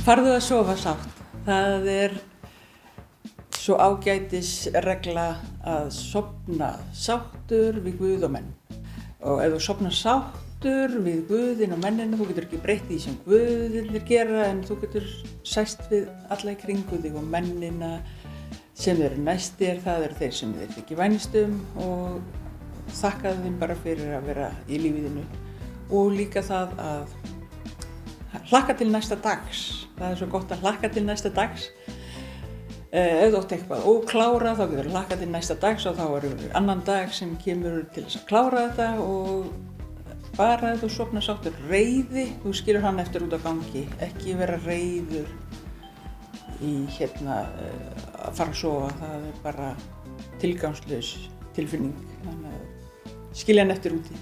Farðu að sofa sátt. Það er svo ágætis regla að sofna sáttur við Guð og menn. Og ef þú sofnar sáttur við Guðinn og mennina, þú getur ekki breytt því sem Guðirnir gera, en þú getur sæst við alla í kringu þig og mennina sem eru næstir, það eru þeir sem þér þykir vænst og þakkaðu þeim bara fyrir að vera í lífiðinu. Og líka það að hlakka til næsta dags. Það er svo gott að hlakka til næsta dags. Ef þú átt eitthvað óklárað, þá getur þú hlakka til næsta dags og þá er annan dag sem kemur til þess að klára þetta og bara ef þú sofnar sáttur reiði, þú skilur hann eftir út á gangi, ekki vera reiður í að fara að sofa, það er bara tilgangslaus tilfinning, þannig að skilja hann eftir úti.